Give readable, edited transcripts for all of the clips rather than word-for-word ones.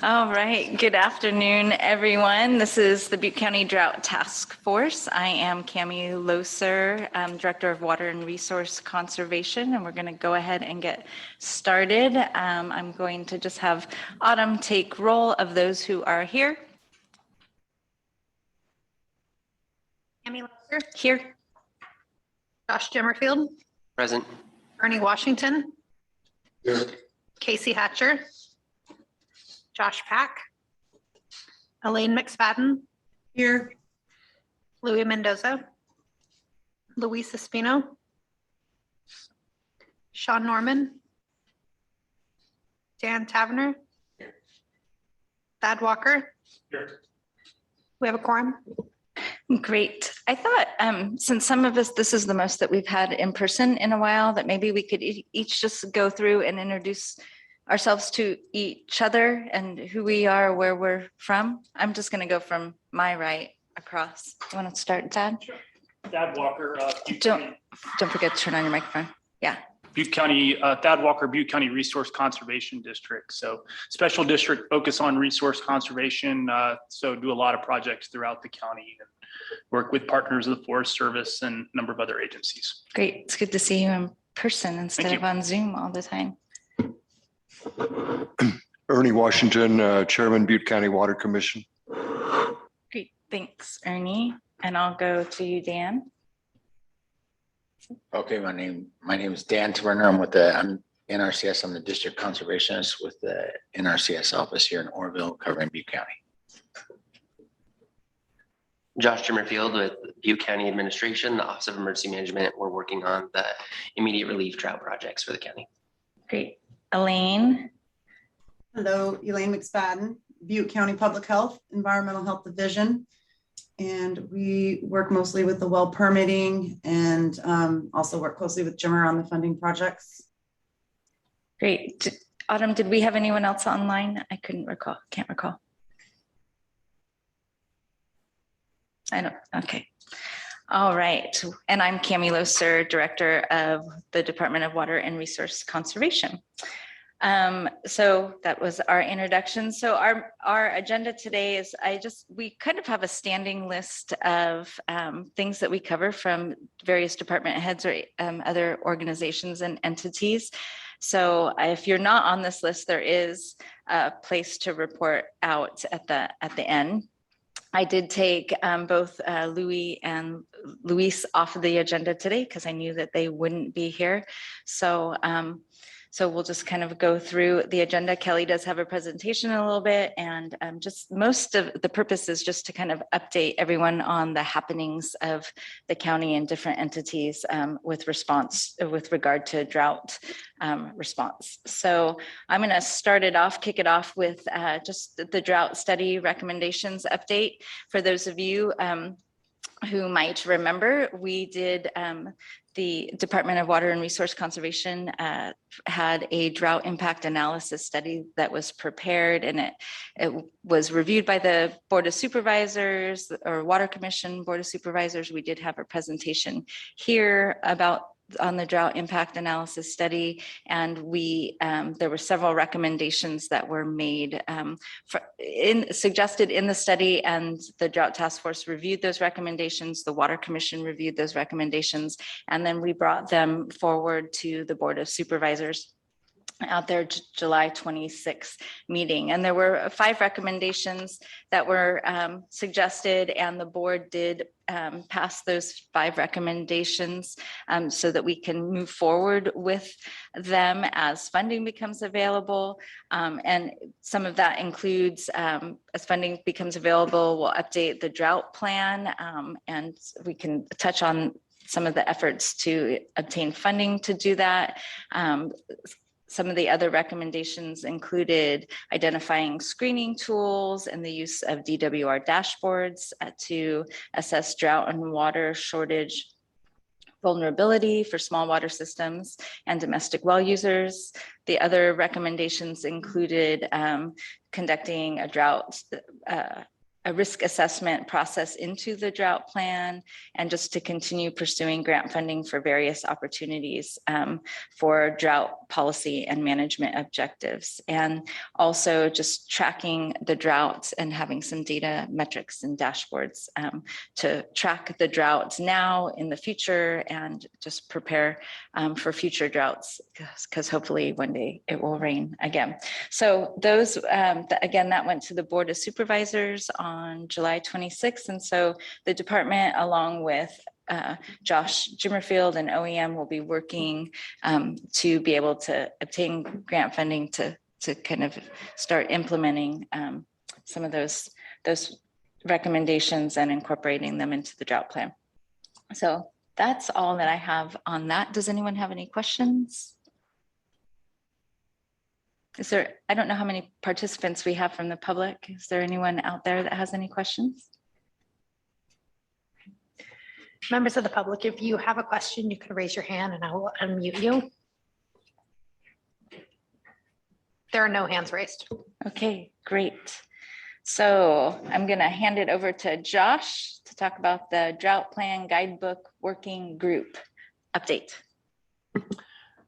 All right, good afternoon, everyone. This is the Butte County Drought Task Force. I am Cami Loser, Director of Water and Resource Conservation, and we're going to go ahead and get started. I'm going to just have Autumn take roll of those who are here. Cami Loser. Here. Josh Jimmerfield. Present. Ernie Washington. Here. Casey Hatcher. Josh Pack. Elaine McSpadden. Here. Louis Mendoza. Luis Espino. Sean Norman. Dan Taverner. Thad Walker. Here. We have a quorum. Great. I thought since some of us, this is the most that we've had in person in a while, that maybe we could each just go through and introduce ourselves to each other and who we are, where we're from. I'm just going to go from my right across. You want to start, Thad? Sure. Thad Walker. Don't forget to turn on your microphone. Yeah. Butte County, Thad Walker, Butte County Resource Conservation District. So special district focus on resource conservation. So do a lot of projects throughout the county and work with partners of the Forest Service and a number of other agencies. Great. It's good to see you in person instead of on Zoom all the time. Ernie Washington, Chairman, Butte County Water Commission. Great. Thanks, Ernie. And I'll go to you, Dan. Okay, my name is Dan Taverner. I'm NRCS. I'm the district conservationist with the NRCS office here in Orville, covering Butte County. Josh Jimmerfield with Butte County Administration, the Office of Emergency Management. We're working on the immediate relief drought projects for the county. Great. Elaine. Hello, Elaine McSpadden, Butte County Public Health, Environmental Health Division. And we work mostly with the well permitting and also work closely with Jimmer on the funding projects. Great. Autumn, did we have anyone else online? I can't recall. I don't, okay. All right. And I'm Cami Loser, Director of the Department of Water and Resource Conservation. So that was our introduction. So our agenda today is we kind of have a standing list of things that we cover from various department heads or other organizations and entities. So if you're not on this list, there is a place to report out at the end. I did take both Louis and Luis off of the agenda today because I knew that they wouldn't be here. So we'll just kind of go through the agenda. Kelly does have a presentation in a little bit, and just most of the purpose is just to kind of update everyone on the happenings of the county and different entities with regard to drought response. So I'm going to kick it off with just the drought study recommendations update. For those of you who might remember, we did the Department of Water and Resource Conservation had a drought impact analysis study that was prepared, and it was reviewed by the Board of Supervisors or Water Commission Board of Supervisors. We did have a presentation here on the drought impact analysis study, and there were several recommendations that were made suggested in the study, and the Drought Task Force reviewed those recommendations. The Water Commission reviewed those recommendations, and then we brought them forward to the Board of Supervisors at their July 26th meeting. And there were 5 recommendations that were suggested, and the board did pass those 5 recommendations so that we can move forward with them as funding becomes available. And some of that includes, as funding becomes available, we'll update the drought plan, and we can touch on some of the efforts to obtain funding to do that. Some of the other recommendations included identifying screening tools and the use of DWR dashboards to assess drought and water shortage vulnerability for small water systems and domestic well users. The other recommendations included conducting a risk assessment process into the drought plan, and just to continue pursuing grant funding for various opportunities for drought policy and management objectives, and also just tracking the droughts and having some data metrics and dashboards to track the droughts now, in the future, and just prepare for future droughts, because hopefully one day it will rain again. So those, again, that went to the Board of Supervisors on July 26th. And so the department, along with Josh Jimmerfield and OEM, will be working to be able to obtain grant funding to kind of start implementing some of those recommendations and incorporating them into the drought plan. So that's all that I have on that. Does anyone have any questions? Is there, I don't know how many participants we have from the public. Is there anyone out there that has any questions? Members of the public, if you have a question, you can raise your hand and I will unmute you. There are no hands raised. Okay, great. So I'm going to hand it over to Josh to talk about the Drought Plan Guidebook Working Group update.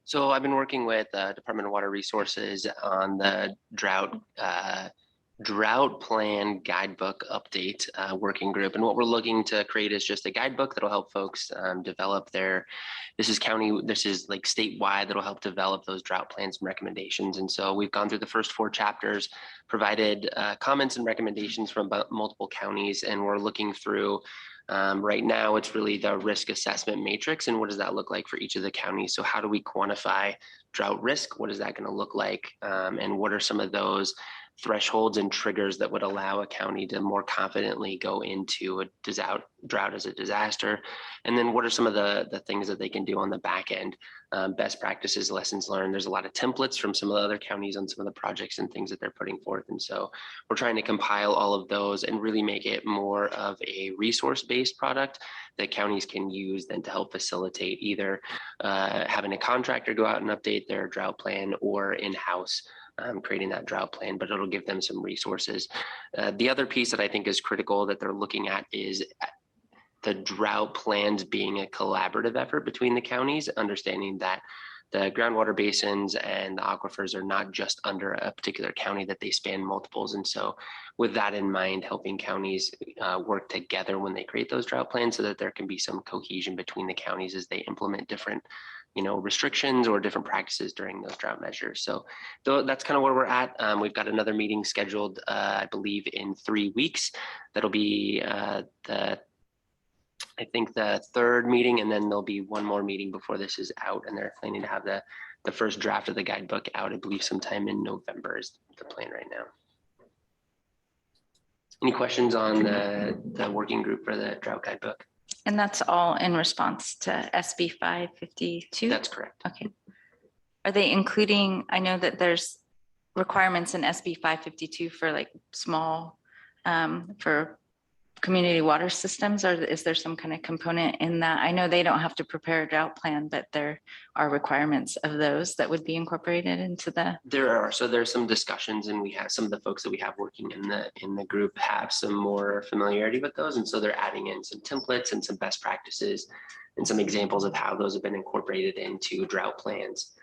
So I've been working with Department of Water Resources on the drought plan guidebook update working group. And what we're looking to create is just a guidebook that'll help folks develop this is like statewide, that'll help develop those drought plans and recommendations. And so we've gone through the first 4 chapters, provided comments and recommendations from multiple counties, and we're looking through right now, it's really the risk assessment matrix, and what does that look like for each of the counties? So how do we quantify drought risk? What is that going to look like? And what are some of those thresholds and triggers that would allow a county to more confidently go into a drought as a disaster? And then what are some of the things that they can do on the back end? Best practices, lessons learned. There's a lot of templates from some of the other counties on some of the projects and things that they're putting forth. And so we're trying to compile all of those and really make it more of a resource-based product that counties can use then to help facilitate either having a contractor go out and update their drought plan, or in-house creating that drought plan, but it'll give them some resources. The other piece that I think is critical that they're looking at is the drought plans being a collaborative effort between the counties, understanding that the groundwater basins and the aquifers are not just under a particular county, that they span multiples. And so with that in mind, helping counties work together when they create those drought plans so that there can be some cohesion between the counties as they implement different restrictions or different practices during those drought measures. So that's kind of where we're at. We've got another meeting scheduled, I believe, in 3 weeks. That'll be I think the 3rd meeting, and then there'll be one more meeting before this is out, and they're planning to have the first draft of the guidebook out, I believe sometime in November is the plan right now. Any questions on the working group for the drought guidebook? And that's all in response to SB 552? That's correct. Okay. Are they including, I know that there's requirements in SB 552 for like small, for community water systems, or is there some kind of component in that? I know they don't have to prepare a drought plan, but there are requirements of those that would be incorporated into the. There are, so there's some discussions, and we have some of the folks that we have working in the group have some more familiarity with those, and so they're adding in some templates and some best practices and some examples of how those have been incorporated into drought plans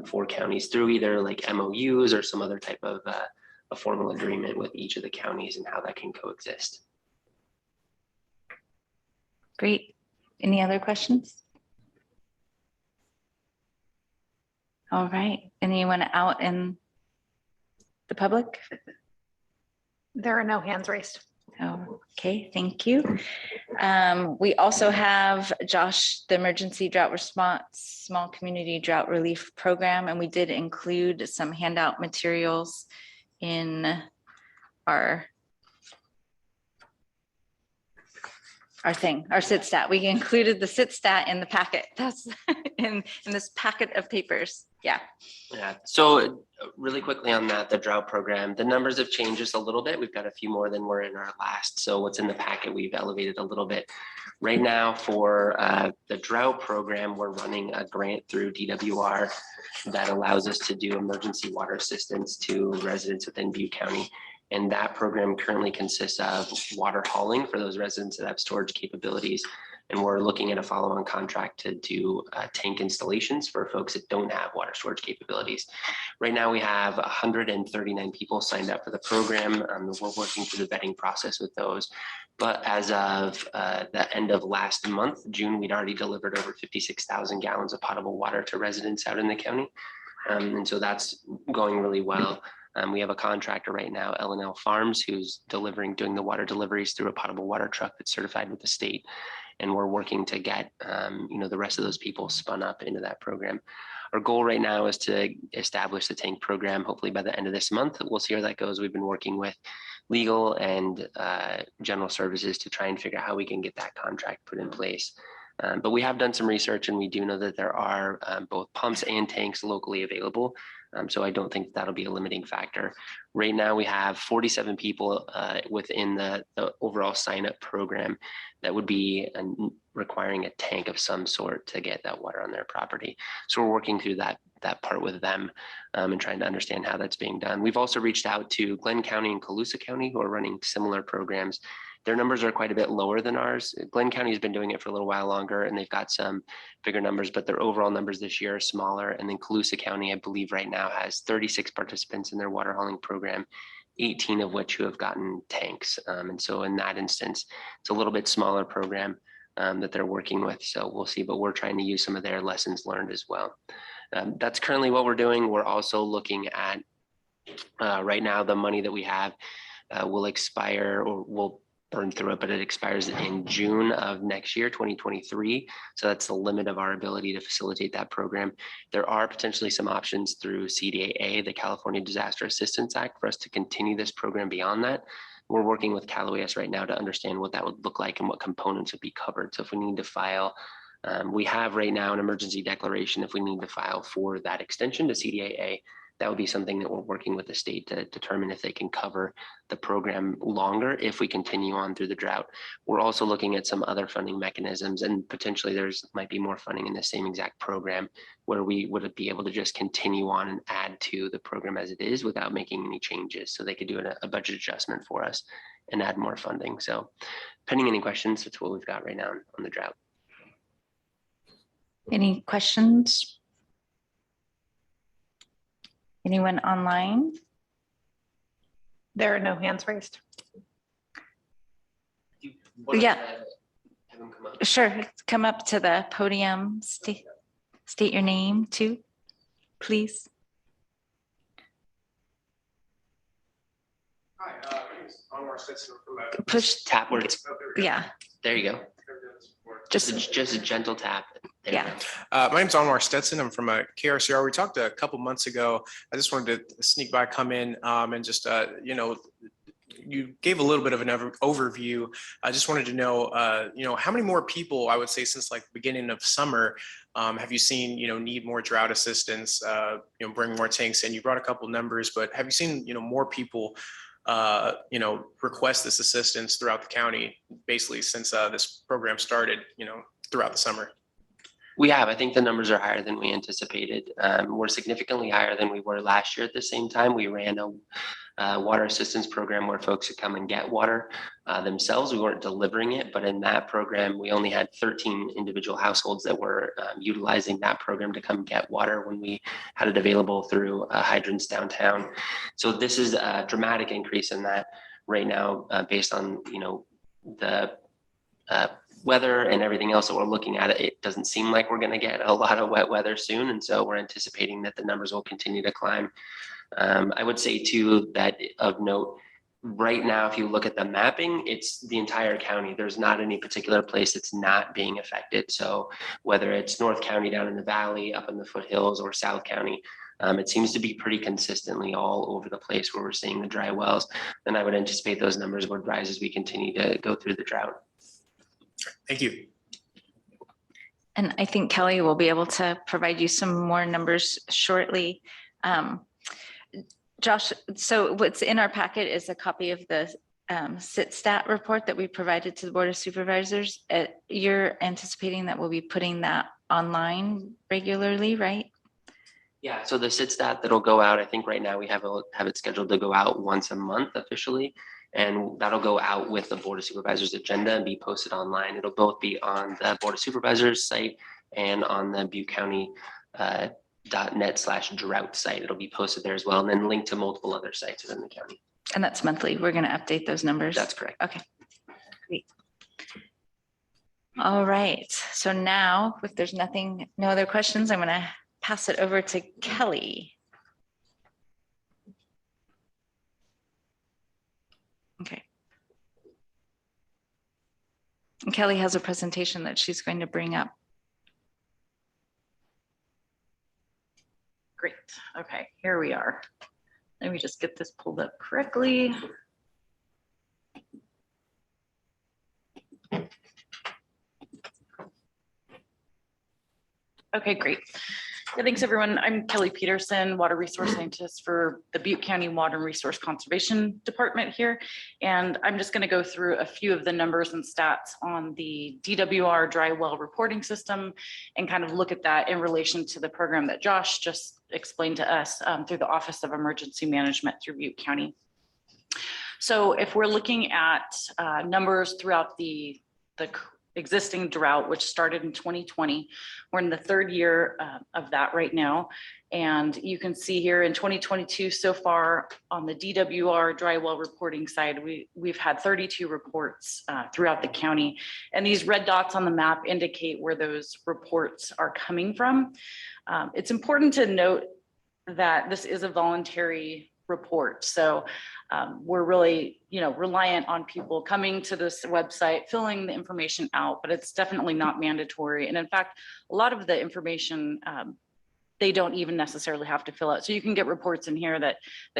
for counties through either like MOUs or some other type of a formal agreement with each of the counties, and how that can coexist. Great. Any other questions? All right. Anyone out in the public? There are no hands raised. Okay, thank you. We also have Josh, the Emergency Drought Response Small Community Drought Relief Program, and we did include some handout materials in our sit stat. We included the sit stat in the packet. That's in this packet of papers. Yeah. So really quickly on that, the drought program, the numbers have changed just a little bit. We've got a few more than were in our last. So what's in the packet, we've elevated a little bit. Right now for the drought program, we're running a grant through DWR that allows us to do emergency water assistance to residents within Butte County. And that program currently consists of water hauling for those residents that have storage capabilities, And we're looking at a follow-on contract to do tank installations for folks that don't have water storage capabilities. Right now, we have 139 people signed up for the program. We're working through the vetting process with those. But as of the end of last month, June, we'd already delivered over 56,000 gallons of potable water to residents out in the county. And so that's going really well. We have a contractor right now, L&L Farms, who's doing the water deliveries through a potable water truck that's certified with the state. And we're working to get, the rest of those people spun up into that program. Our goal right now is to establish the tank program, hopefully by the end of this month. We'll see how that goes. We've been working with legal and general services to try and figure out how we can get that contract put in place. But we have done some research, and we do know that there are both pumps and tanks locally available. So I don't think that'll be a limiting factor. Right now, we have 47 people within the overall sign-up program that would be requiring a tank of some sort to get that water on their property. So we're working through that part with them and trying to understand how that's being done. We've also reached out to Glenn County and Colusa County, who are running similar programs. Their numbers are quite a bit lower than ours. Glenn County has been doing it for a little while longer, and they've got some bigger numbers, but their overall numbers this year are smaller. And then Colusa County, I believe right now, has 36 participants in their water hauling program, 18 of which who have gotten tanks. And so in that instance, it's a little bit smaller program that they're working with. So we'll see, but we're trying to use some of their lessons learned as well. That's currently what we're doing. We're also looking at right now, the money that we have will expire, or will burn through it, but it expires in June of next year, 2023. So that's the limit of our ability to facilitate that program. There are potentially some options through CDAA, the California Disaster Assistance Act, for us to continue this program beyond that. We're working with CalOES right now to understand what that would look like and what components would be covered. So if we need to file, we have right now an emergency declaration. If we need to file for that extension to CDAA, that would be something that we're working with the state to determine if they can cover the program longer if we continue on through the drought. We're also looking at some other funding mechanisms, and potentially there's might be more funding in the same exact program where we would be able to just continue on and add to the program as it is without making any changes. So they could do a budget adjustment for us and add more funding. So pending any questions, that's what we've got right now on the drought. Any questions? Anyone online? There are no hands raised. Yeah. Have them come up. Sure, come up to the podium, state your name too, please. Hi, my name is Anwar Stetson from Push, Tap where it's, yeah, there you go. Just a gentle tap. There you yeah. go. My name's Anwar Stetson. I'm from KRCR. We talked a couple months ago. I just wanted to sneak by, come in and just, you gave a little bit of an overview. I just wanted to know, how many more people, I would say since like the beginning of summer, have you seen, need more drought assistance, bring more tanks in? You brought a couple numbers, but have you seen, more people request this assistance throughout the county, basically since this program started, throughout the summer? We have. I think the numbers are higher than we anticipated. We're significantly higher than we were last year at the same time. We ran a water assistance program where folks could come and get water themselves. We weren't delivering it, but in that program, we only had 13 individual households that were utilizing that program to come get water when we had it available through hydrants downtown. So this is a dramatic increase in that right now, based on the weather and everything else that we're looking at. It doesn't seem like we're going to get a lot of wet weather soon, and so we're anticipating that the numbers will continue to climb. I would say too that of note, right now, if you look at the mapping, it's the entire county. There's not any particular place that's not being affected. So whether it's North County down in the valley, up in the foothills, or South County, it seems to be pretty consistently all over the place where we're seeing the dry wells. And I would anticipate those numbers would rise as we continue to go through the drought. Thank you. And I think Kelly will be able to provide you some more numbers shortly. Josh, so what's in our packet is a copy of the SIT-STAT report that we provided to the Board of Supervisors. You're anticipating that we'll be putting that online regularly, right? Yeah, so the sit stat that'll go out, I think right now we have it scheduled to go out once a month officially. And that'll go out with the Board of Supervisors agenda and be posted online. It'll both be on the Board of Supervisors site and on the Butte County .net/drought site. It'll be posted there as well, and then linked to multiple other sites within the county. And that's monthly. We're going to update those numbers. That's correct. Okay, great. All right. So now, if there's no other questions, I'm going to pass it over to Kelly. Okay. And Kelly has a presentation that she's going to bring up. Great. Okay, here we are. Let me just get this pulled up correctly. Okay, great. Yeah, thanks everyone. I'm Kelly Peterson, water resource scientist for the Butte County Water and Resource Conservation Department here. And I'm just going to go through a few of the numbers and stats on the DWR dry well reporting system and kind of look at that in relation to the program that Josh just explained to us through the Office of Emergency Management through Butte County. So if we're looking at numbers throughout the existing drought, which started in 2020. We're in the third year of that right now. And you can see here in 2022, so far on the DWR dry well reporting side, we've had 32 reports throughout the county. And these red dots on the map indicate where those reports are coming from. It's important to note that this is a voluntary report. So we're really, reliant on people coming to this website, filling the information out, but it's definitely not mandatory. And in fact, a lot of the information, they don't even necessarily have to fill out. So you can get reports in here that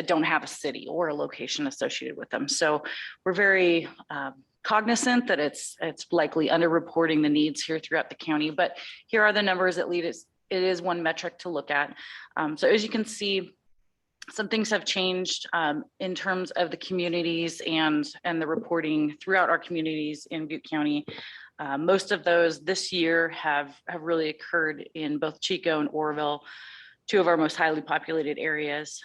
don't have a city or a location associated with them. So we're very cognizant that it's likely underreporting the needs here throughout the county, but here are the numbers that lead us. It is one metric to look at. So as you can see, some things have changed in terms of the communities and the reporting throughout our communities in Butte County. Most of those this year have really occurred in both Chico and Oroville, two of our most highly populated areas.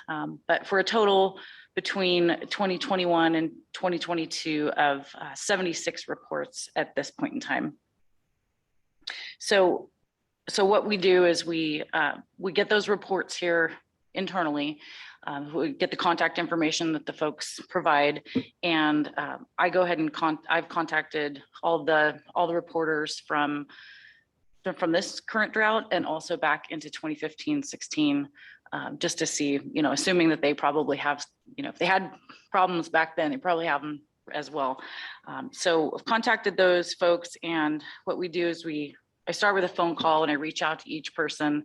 But for a total between 2021 and 2022 of 76 reports at this point in time. So what we do is we get those reports here internally. We get the contact information that the folks provide, and I go ahead and I've contacted all the reporters from this current drought and also back into 2015-16, just to see, assuming that they probably have, if they had problems back then, they probably have them as well. So I've contacted those folks, and what we do is I start with a phone call and I reach out to each person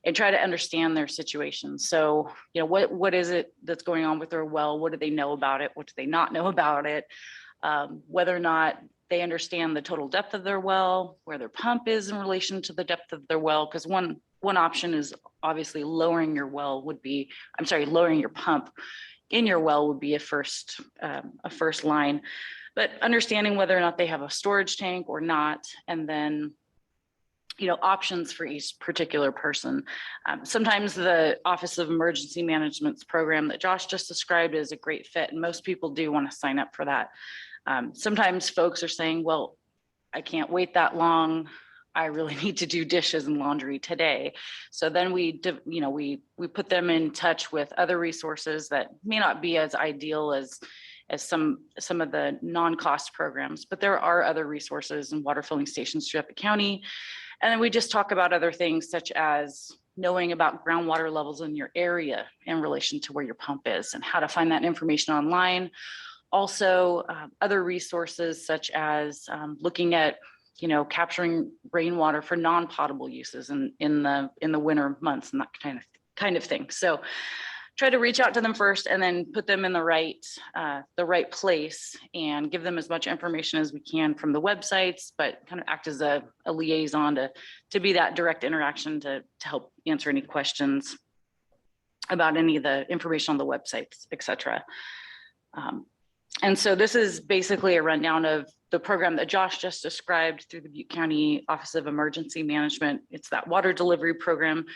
and try to understand their situation. So, what is it that's going on with their well? What do they know about it? What do they not know about it? Whether or not they understand the total depth of their well, where their pump is in relation to the depth of their well. Because one option is obviously lowering your pump in your well would be a first line. But understanding whether or not they have a storage tank or not, and then options for each particular person. Sometimes the Office of Emergency Management's program that Josh just described is a great fit, and most people do want to sign up for that. Sometimes folks are saying, well, I can't wait that long. I really need to do dishes and laundry today. So then we put them in touch with other resources that may not be as ideal as some of the non-cost programs, but there are other resources and water filling stations throughout the county. And then we just talk about other things such as knowing about groundwater levels in your area in relation to where your pump is and how to find that information online. Also, other resources such as looking at, capturing rainwater for non-potable uses in the winter months and that kind of thing. So try to reach out to them first and then put them in the right place and give them as much information as we can from the websites, but kind of act as a liaison to be that direct interaction to help answer any questions about any of the information on the websites, et cetera. And so this is basically a rundown of the program that Josh just described through the Butte County Office of Emergency Management. It's that water delivery program.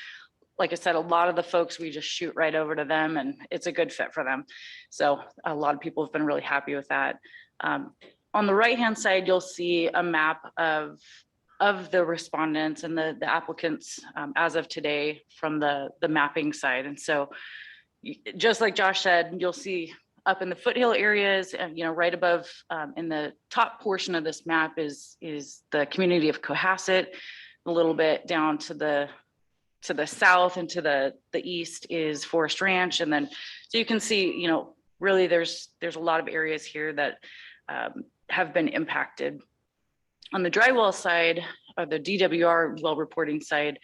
like I said, a lot of the folks, we just shoot right over to them and it's a good fit for them. So a lot of people have been really happy with that. On the right-hand side, you'll see a map of the respondents and the applicants as of today from the mapping side. And so just like Josh said, you'll see up in the foothill areas and, you know, right above in the top portion of this map is the community of Cohasset. A little bit down to the south and to the east is Forest Ranch. And then, so you can see, you know, really there's a lot of areas here that have been impacted. On the dry well side, or the DWR well reporting side,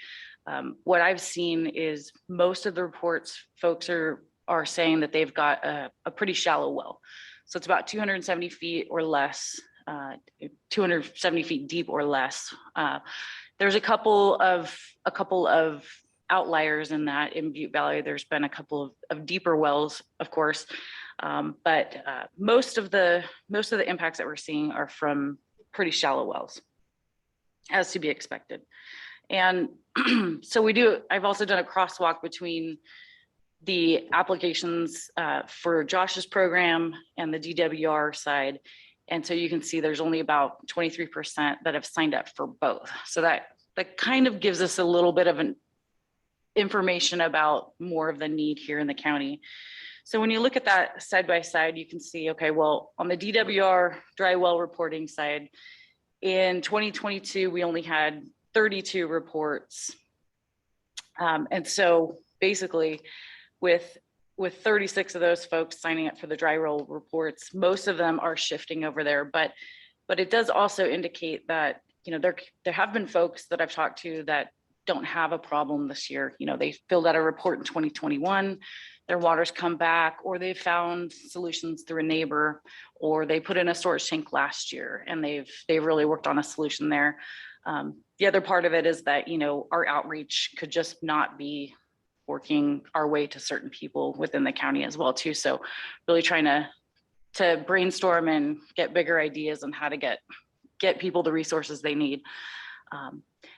what I've seen is most of the reports, folks are saying that they've got a pretty shallow well. So it's about 270 feet or less, 270 feet deep or less. There's a couple of outliers in that. In Butte Valley, there's been a couple of deeper wells, of course, but most of the impacts that we're seeing are from pretty shallow wells, as to be expected. And so I've also done a crosswalk between the applications for Josh's program and the DWR side. And so you can see there's only about 23% that have signed up for both. So that kind of gives us a little bit of an information about more of the need here in the county. So when you look at that side by side, you can see, okay, well, on the DWR dry well reporting side, in 2022, we only had 32 reports. And so basically with 36 of those folks signing up for the dry well reports, most of them are shifting over there. But it does also indicate that, you know, there have been folks that I've talked to that don't have a problem this year. You know, they filled out a report in 2021, their water's come back, or they found solutions through a neighbor, or they put in a storage tank last year and they've really worked on a solution there. The other part of it is that, you know, our outreach could just not be working our way to certain people within the county as well too. So really trying to brainstorm and get bigger ideas on how to get people the resources they need.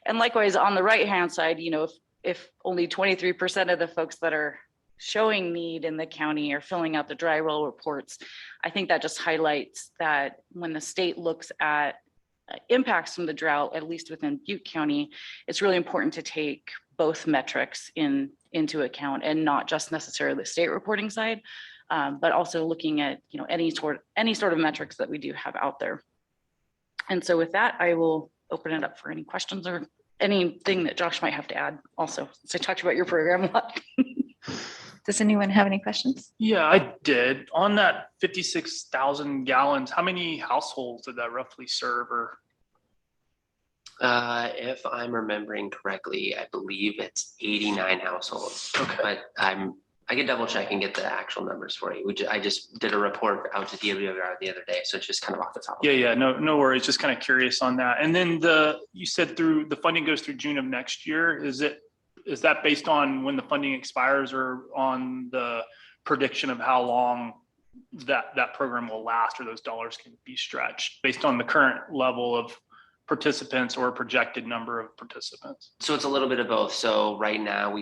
And likewise on the right-hand side, you know, if only 23% of the folks that are showing need in the county are filling out the dry well reports, I think that just highlights that when the state looks at impacts from the drought, at least within Butte County, it's really important to take both metrics into account and not just necessarily the state reporting side, but also looking at, you know, any sort of metrics that we do have out there. And so with that, I will open it up for any questions or anything that Josh might have to add also. So I talked about your program a lot. Does anyone have any questions? Yeah, I did. On that 56,000 gallons, how many households did that roughly serve? Or if I'm remembering correctly, I believe it's 89 households. Okay. But I can double check and get the actual numbers for you. I just did a report out to DWR the other day, so it's just kind of off the top. Yeah, no worries. Just kind of curious on that. And then you said the funding goes through June of next year. Is that based on when the funding expires or on the prediction of how long that program will last, or those dollars can be stretched based on the current level of participants or projected number of participants? So it's a little bit of both. So right now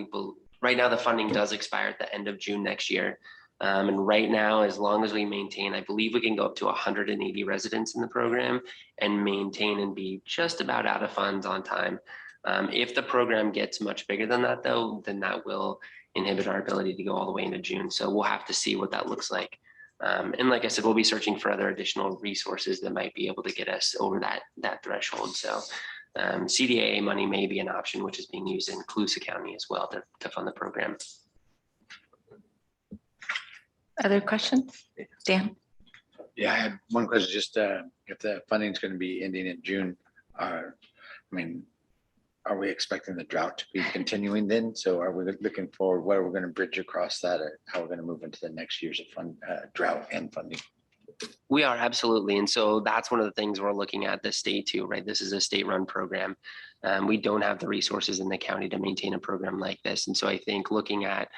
the funding does expire at the end of June next year. And right now, as long as we maintain, I believe we can go up to 180 residents in the program and maintain and be just about out of funds on time. If the program gets much bigger than that though, then that will inhibit our ability to go all the way into June. So we'll have to see what that looks like. And like I said, we'll be searching for other additional resources that might be able to get us over that threshold. So CDAA money may be an option, which is being used in Colusa County as well to fund the program. Other questions? Dan? Yeah, I had one question, just if the funding is going to be ending in June, are we expecting the drought to be continuing then? So are we looking for where we're going to bridge across that, or how we're going to move into the next years of drought and funding? We are, absolutely. And so that's one of the things we're looking at the state too, right? This is a state-run program. We don't have the resources in the county to maintain a program like this. And so I think looking at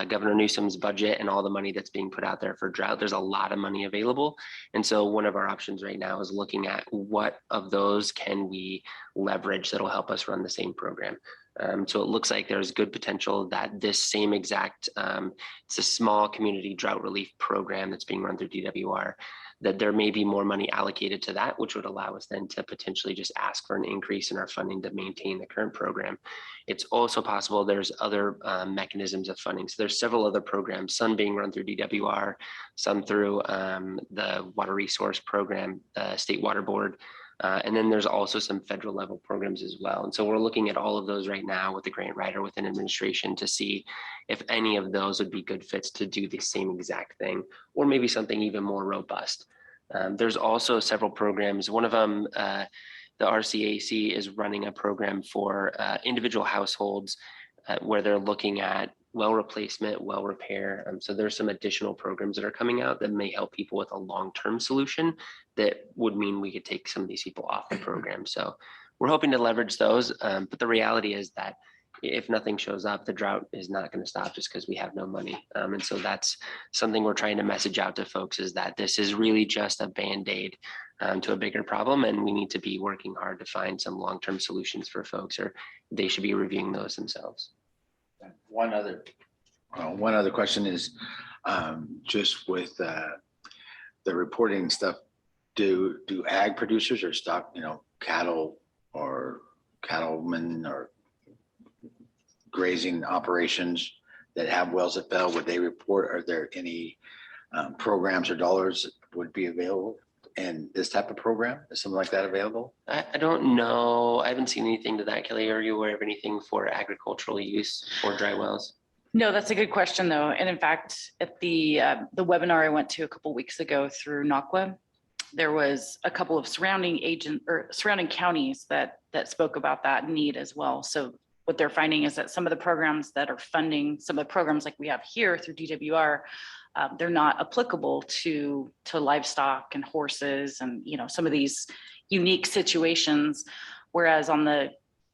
Governor Newsom's budget and all the money that's being put out there for drought, there's a lot of money available. And so one of our options right now is looking at what of those can we leverage that'll help us run the same program. So it looks like there's good potential that this same exact, it's a small community drought relief program that's being run through DWR, that there may be more money allocated to that, which would allow us then to potentially just ask for an increase in our funding to maintain the current program. It's also possible there's other mechanisms of funding. So there's several other programs, some being run through DWR, some through the Water Resource Program, State Water Board, and then there's also some federal level programs as well. And so we're looking at all of those right now with the grant writer within administration to see if any of those would be good fits to do the same exact thing, or maybe something even more robust. There's also several programs. One of them, the RCAC is running a program for individual households where they're looking at well replacement, well repair. So there's some additional programs that are coming out that may help people with a long-term solution that would mean we could take some of these people off the program. So we're hoping to leverage those. But the reality is that if nothing shows up, the drought is not going to stop just because we have no money. And so that's something we're trying to message out to folks, is that this is really just a Band-Aid to a bigger problem. And we need to be working hard to find some long-term solutions for folks, or they should be reviewing those themselves. One other question is just with the reporting stuff. Do ag producers or stock, cattle or cattlemen or grazing operations that have wells that fail, would they report? Are there any programs or dollars that would be available in this type of program? Is something like that available? I don't know. I haven't seen anything to that. Kelly, are you aware of anything for agricultural use for dry wells? No, that's a good question though. And in fact, at the webinar I went to a couple of weeks ago through NACWA, there was a couple of surrounding counties that spoke about that need as well. So what they're finding is that some of the programs that are funding some of the programs like we have here through DWR, they're not applicable to livestock and horses and some of these unique situations. Whereas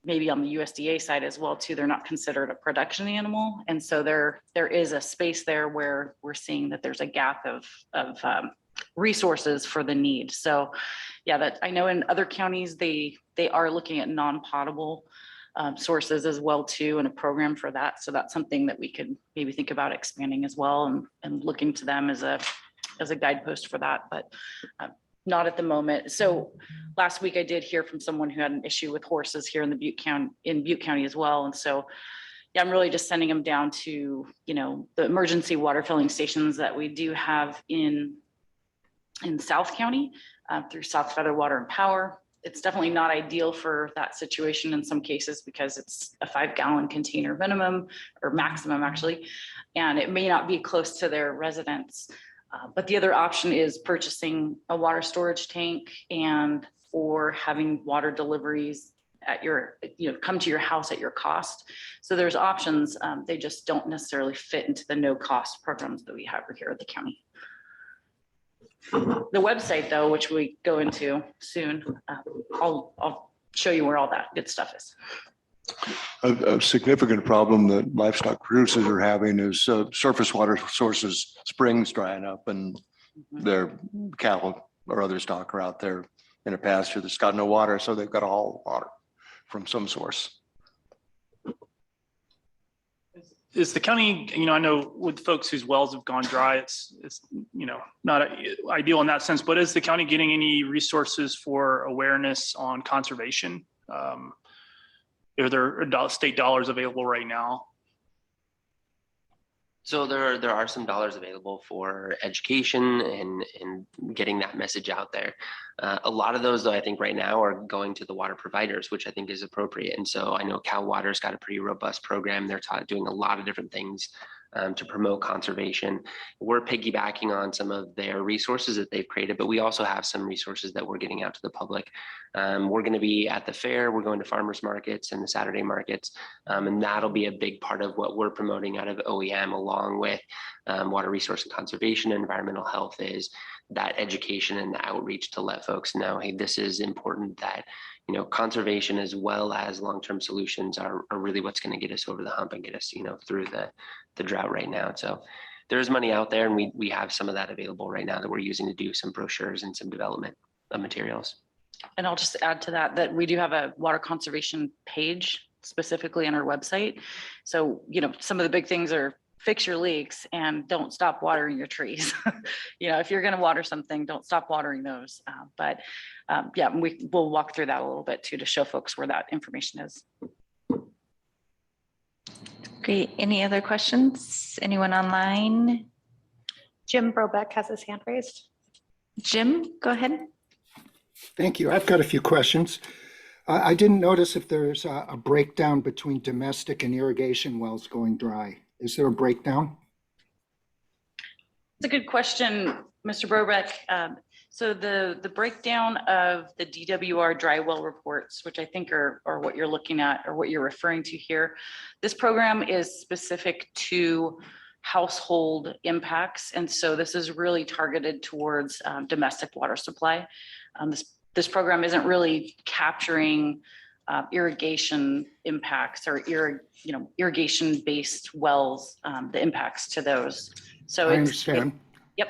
maybe on the USDA side as well too, they're not considered a production animal, and so there is a space there where we're seeing that there's a gap of resources for the need. So yeah, that I know in other counties they are looking at non-potable sources as well too, and a program for that. So that's something that we could maybe think about expanding as well, and looking to them as a guidepost for that, but not at the moment. So last week I did hear from someone who had an issue with horses here in Butte County as well. And so yeah, I'm really just sending them down to the emergency water filling stations that we do have in South County through South Feather Water and Power. It's definitely not ideal for that situation in some cases because it's a 5-gallon container minimum or maximum actually, and it may not be close to their residence. But the other option is purchasing a water storage tank or having water deliveries at your, come to your house at your cost. So there's options. They just don't necessarily fit into the no cost programs that we have here at the county. The website though, which we go into soon, I'll show you where all that good stuff is. A significant problem that livestock producers are having is surface water sources, springs drying up, and their cattle or other stock are out there in a pasture that's got no water, so they've got to haul water from some source. Is the county, I know with folks whose wells have gone dry, it's not ideal in that sense, but is the county getting any resources for awareness on conservation? Are there state dollars available right now? So there are some dollars available for education and getting that message out there. A lot of those, though, I think right now are going to the water providers, which I think is appropriate. And so I know Cal Water's got a pretty robust program. They're doing a lot of different things to promote conservation. We're piggybacking on some of their resources that they've created, but we also have some resources that we're getting out to the public. We're going to be at the fair. We're going to farmers markets and the Saturday markets. And that'll be a big part of what we're promoting out of OEM, along with water resource and conservation and environmental health, is that education and the outreach to let folks know, hey, this is important, that, you know, conservation as well as long-term solutions are really what's going to get us over the hump and get us, you know, through the drought right now. So there's money out there, and we have some of that available right now that we're using to do some brochures and some development of materials. And I'll just add to that, that we do have a water conservation page specifically on our website. So, you know, some of the big things are fix your leaks and don't stop watering your trees. You know, if you're going to water something, don't stop watering those. Yeah, we'll walk through that a little bit too, to show folks where that information is. Great. Any other questions? Anyone online? Jim Brobeck has his hand raised. Jim, go ahead. Thank you. I've got a few questions. I didn't notice if there's a breakdown between domestic and irrigation wells going dry. Is there a breakdown? It's a good question, Mr. Brobeck. So the breakdown of the DWR dry well reports, which I think are what you're looking at or what you're referring to here, this program is specific to household impacts. And so this is really targeted towards domestic water supply. This program isn't really capturing irrigation impacts or irrigation-based wells, the impacts to those. So I understand. Yep.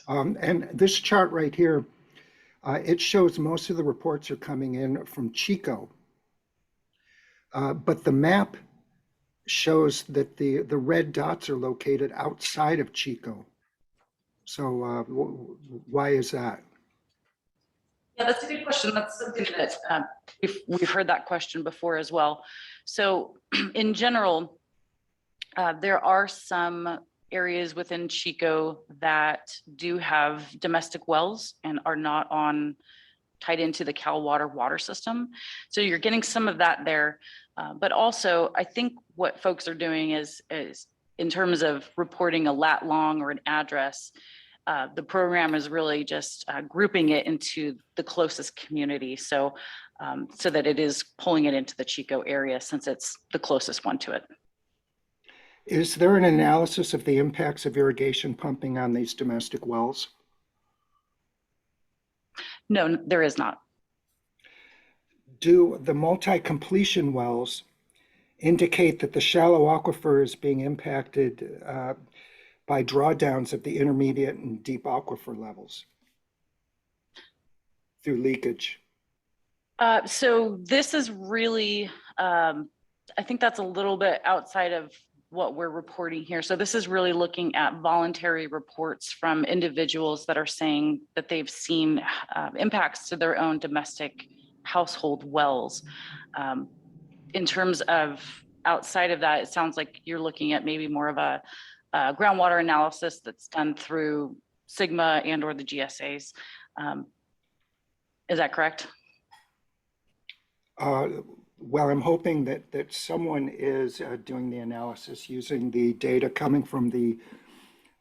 And this chart right here, it shows most of the reports are coming in from Chico. But the map shows that the red dots are located outside of Chico. So why is that? Yeah, that's a good question. That's something that we've heard that question before as well. So in general, there are some areas within Chico that do have domestic wells and are not tied into the Cal Water water system. So you're getting some of that there. But also, I think what folks are doing is in terms of reporting a lat long or an address, the program is really just grouping it into the closest community. So that it is pulling it into the Chico area since it's the closest one to it. Is there an analysis of the impacts of irrigation pumping on these domestic wells? No, there is not. Do the multi-completion wells indicate that the shallow aquifer is being impacted by drawdowns of the intermediate and deep aquifer levels through leakage? So this is really, I think that's a little bit outside of what we're reporting here. So this is really looking at voluntary reports from individuals that are saying that they've seen impacts to their own domestic household wells. In terms of outside of that, it sounds like you're looking at maybe more of a groundwater analysis that's done through Sigma and or the GSAs. Is that correct? Well, I'm hoping that someone is doing the analysis using the data coming from the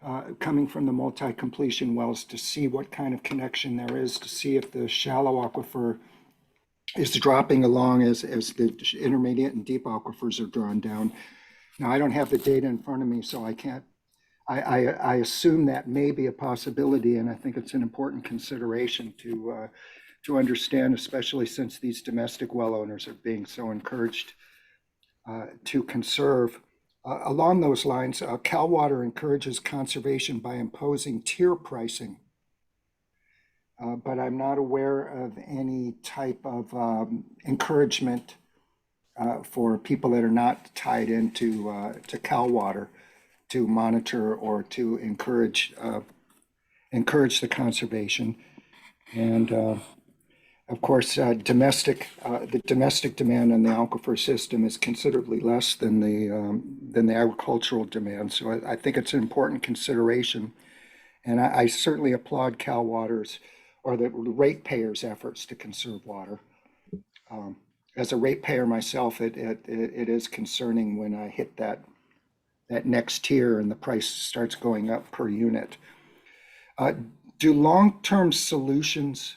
multi-completion wells to see what kind of connection there is, to see if the shallow aquifer is dropping along as the intermediate and deep aquifers are drawn down. Now, I don't have the data in front of me, so I can't. I assume that may be a possibility, and I think it's an important consideration to understand, especially since these domestic well owners are being so encouraged to conserve. Along those lines, Cal Water encourages conservation by imposing tier pricing, but I'm not aware of any type of encouragement for people that are not tied into to Cal Water to monitor or to encourage the conservation. And of course, the domestic demand on the aquifer system is considerably less than the agricultural demand. So I think it's an important consideration, and I certainly applaud Cal Water's or the ratepayers' efforts to conserve water. As a ratepayer myself, it is concerning when I hit that next tier and the price starts going up per unit. Do long-term solutions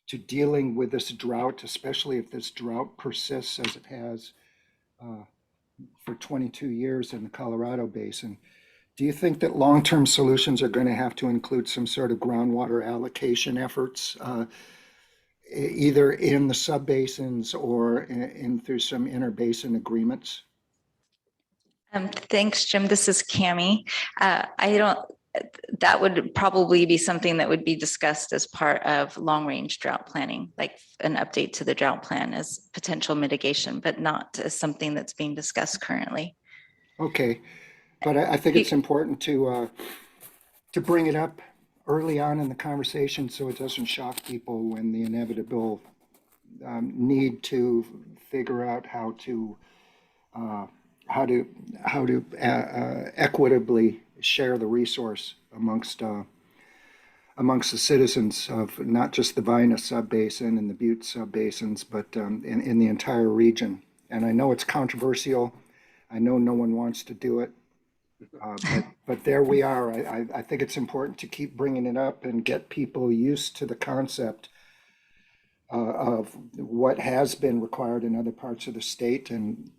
to dealing with this drought, especially if this drought persists as it has for 22 years in the Colorado Basin, Do you think that long-term solutions are going to have to include some sort of groundwater allocation efforts, either in the subbasins or in through some interbasin agreements? Thanks, Jim. This is Cami. That would probably be something that would be discussed as part of long-range drought planning, like an update to the drought plan as potential mitigation, but not as something that's being discussed currently. Okay, but I think it's important to bring it up early on in the conversation so it doesn't shock people when the inevitable need to figure out how to equitably share the resource amongst the citizens of not just the Vina subbasin and the Butte subbasins, but in the entire region. And I know it's controversial. I know no one wants to do it, but there we are. I think it's important to keep bringing it up and get people used to the concept of what has been required in other parts of the state, and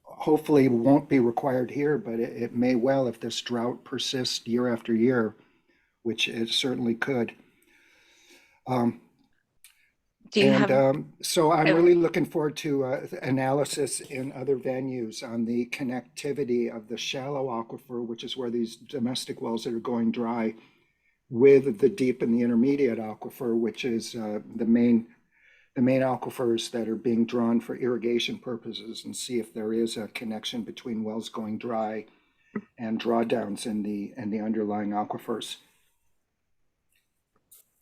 hopefully won't be required here, but it may well if this drought persists year after year, which it certainly could. So I'm really looking forward to analysis in other venues on the connectivity of the shallow aquifer, which is where these domestic wells that are going dry, with the deep and the intermediate aquifer, which is the main aquifers that are being drawn for irrigation purposes, and see if there is a connection between wells going dry and drawdowns in the underlying aquifers.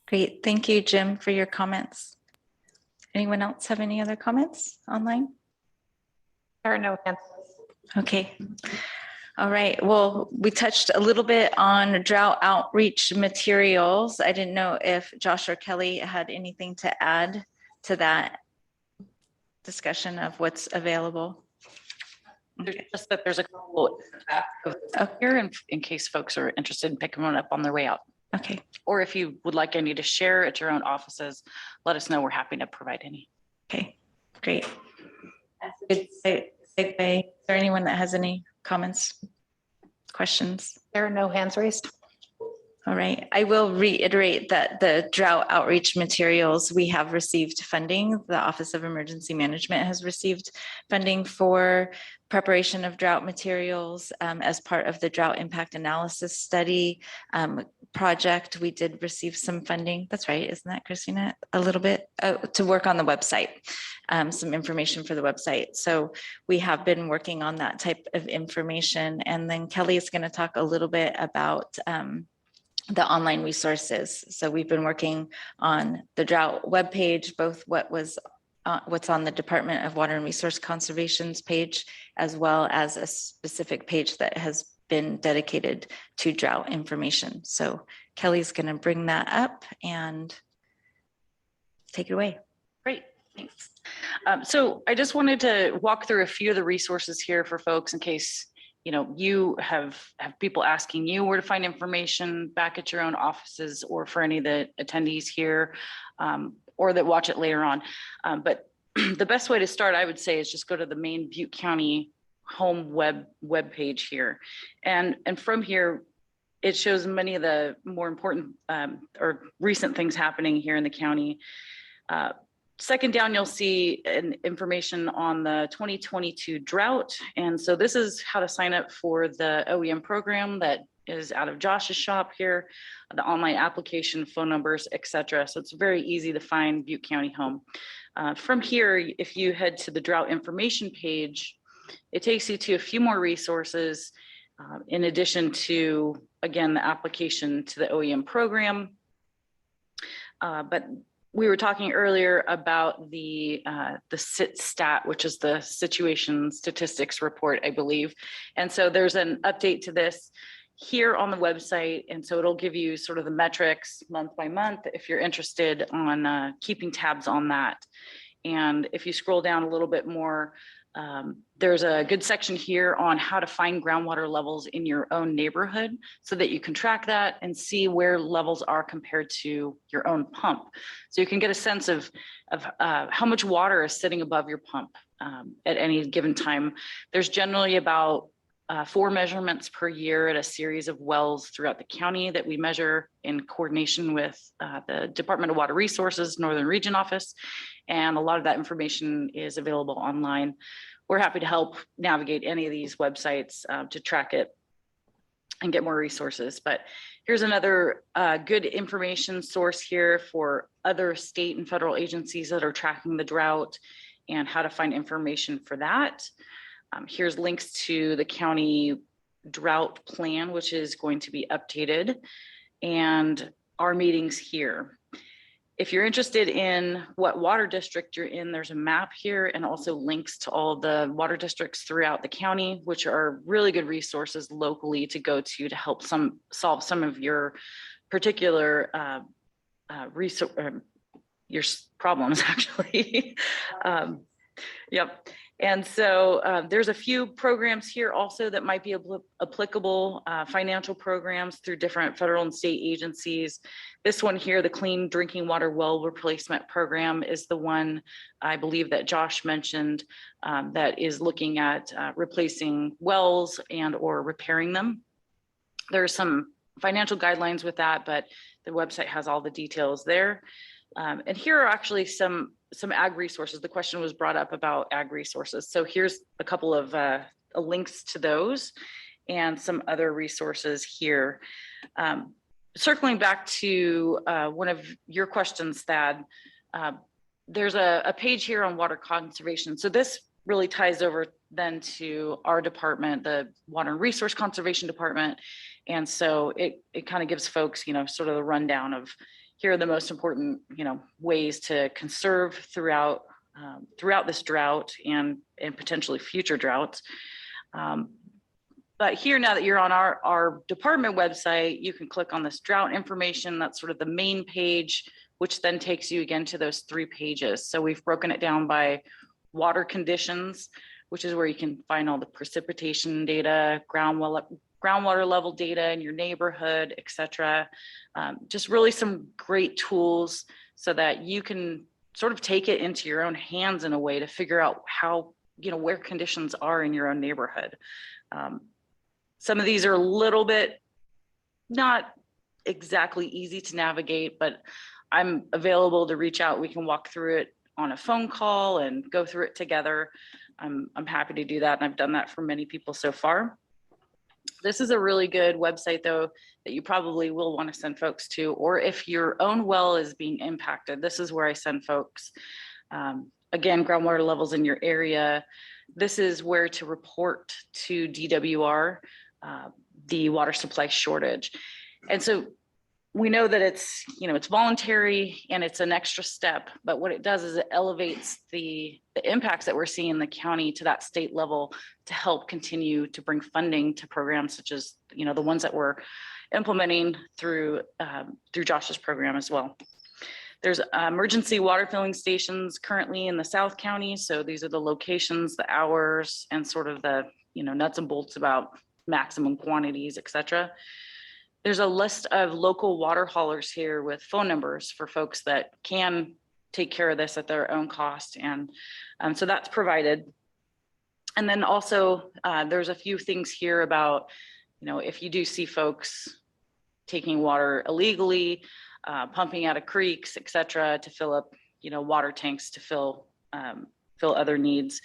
Great. Thank you, Jim, for your comments. Anyone else have any other comments online? There are no hands. Okay. All right. Well, we touched a little bit on drought outreach materials. I didn't know if Josh or Kelly had anything to add to that discussion of what's available. Just that there's a couple up here in case folks are interested in picking one up on their way out. Okay. Or if you would like any to share at your own offices, let us know. We're happy to provide any. Okay, great. That's a good segue. Is there anyone that has any comments, questions? There are no hands raised. All right, I will reiterate that the drought outreach materials, we have received funding. The Office of Emergency Management has received funding for preparation of drought materials as part of the drought impact analysis study project. We did receive some funding. That's right, isn't that, Christina? A little bit to work on the website, some information for the website. So we have been working on that type of information. And then Kelly is going to talk a little bit about the online resources. So we've been working on the drought webpage, both what's on the Department of Water and Resource Conservation's page, as well as a specific page that has been dedicated to drought information. So Kelly's going to bring that up and take it away. Great, thanks. So I just wanted to walk through a few of the resources here for folks in case you have people asking you where to find information back at your own offices, or for any of the attendees here or that watch it later on. But the best way to start, I would say, is just go to the main Butte County home web page here. And from here, it shows many of the more important or recent things happening here in the county. Second down, you'll see information on the 2022 drought. And so this is how to sign up for the OEM program that is out of Josh's shop here, the online application, phone numbers, etc. So it's very easy to find Butte County home. From here, if you head to the drought information page, it takes you to a few more resources in addition to, again, the application to the OEM program. But we were talking earlier about the SIT stat, which is the situation statistics report, I believe. And so there's an update to this here on the website. And so it'll give you sort of the metrics month by month if you're interested on keeping tabs on that. And if you scroll down a little bit more, there's a good section here on how to find groundwater levels in your own neighborhood so that you can track that and see where levels are compared to your own pump. So you can get a sense of how much water is sitting above your pump at any given time. There's generally about 4 measurements per year at a series of wells throughout the county that we measure in coordination with the Department of Water Resources Northern Region Office. And a lot of that information is available online. We're happy to help navigate any of these websites to track it and get more resources. But here's another good information source here for other state and federal agencies that are tracking the drought and how to find information for that. Here's links to the county drought plan, which is going to be updated, and our meetings here. If you're interested in what water district you're in, there's a map here and also links to all the water districts throughout the county, which are really good resources locally to go to help solve some of your particular your problems, actually. Yep. And so there's a few programs here also that might be applicable, financial programs through different federal and state agencies. This one here, the Clean Drinking Water Well Replacement Program, is the one I believe that Josh mentioned that is looking at replacing wells and or repairing them. There's some financial guidelines with that, but the website has all the details there. And here are actually some ag resources. The question was brought up about ag resources. So here's a couple of links to those and some other resources here. Circling back to one of your questions, Thad, there's a page here on water conservation. So this really ties over then to our department, the Water and Resource Conservation Department. And so it kind of gives folks, sort of the rundown of here are the most important, ways to conserve throughout this drought and potentially future droughts. But here, now that you're on our department website, you can click on this drought information. That's sort of the main page, which then takes you again to those 3 pages. So we've broken it down by water conditions, which is where you can find all the precipitation data, groundwater level data in your neighborhood, et cetera. Just really some great tools so that you can sort of take it into your own hands in a way to figure out how, where conditions are in your own neighborhood. Some of these are a little bit not exactly easy to navigate, but I'm available to reach out. We can walk through it on a phone call and go through it together. I'm happy to do that. And I've done that for many people so far. This is a really good website, though, that you probably will want to send folks to, or if your own well is being impacted, this is where I send folks. Again, groundwater levels in your area. This is where to report to DWR the water supply shortage. And so we know that it's voluntary and it's an extra step, but what it does is it elevates the impacts that we're seeing in the county to that state level to help continue to bring funding to programs such as, the ones that we're implementing through Josh's program as well. There's emergency water filling stations currently in the South County. So these are the locations, the hours, and sort of the, nuts and bolts about maximum quantities, et cetera. There's a list of local water haulers here with phone numbers for folks that can take care of this at their own cost. And so that's provided. And then also there's a few things here about, if you do see folks taking water illegally, pumping out of creeks, et cetera, to fill up, water tanks to fill other needs.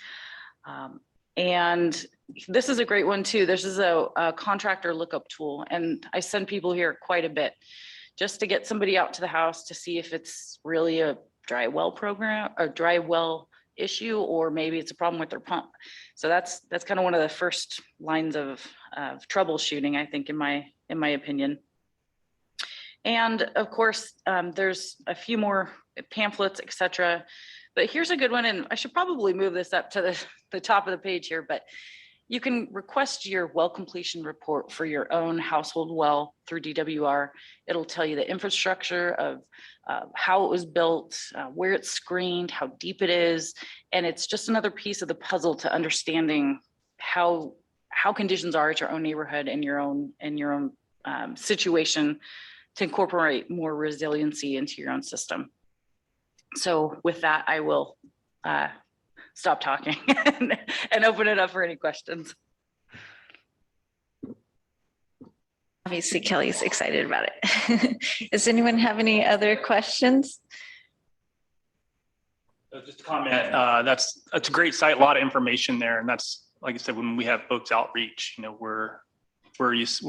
And this is a great one too. This is a contractor lookup tool, and I send people here quite a bit just to get somebody out to the house to see if it's really a dry well program or dry well issue, or maybe it's a problem with their pump. So that's kind of one of the first lines of troubleshooting, I think, in my opinion. And of course, there's a few more pamphlets, et cetera. But here's a good one, and I should probably move this up to the top of the page here, but you can request your well completion report for your own household well through DWR. It'll tell you the infrastructure of how it was built, where it's screened, how deep it is. And it's just another piece of the puzzle to understanding how conditions are at your own neighborhood and your own situation to incorporate more resiliency into your own system. So with that, I will stop talking and open it up for any questions. Obviously, Kelly's excited about it. Does anyone have any other questions? Just a comment, that's a great site, a lot of information there. And that's, like I said, when we have folks outreach, we're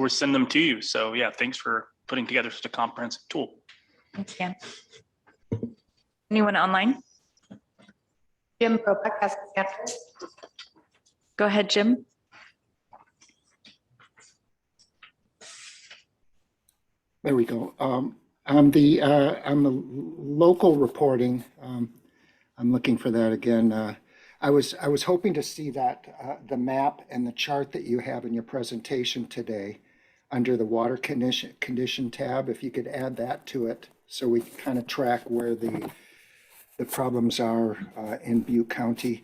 send them to you. So yeah, thanks for putting together such a comprehensive tool. Thanks, Jan. Anyone online? Jim Probek has his hand raised. Go ahead, Jim. There we go. On the local reporting, I'm looking for that again. I was hoping to see that the map and the chart that you have in your presentation today under the water condition tab, if you could add that to it so we can kind of track where the problems are in Butte County.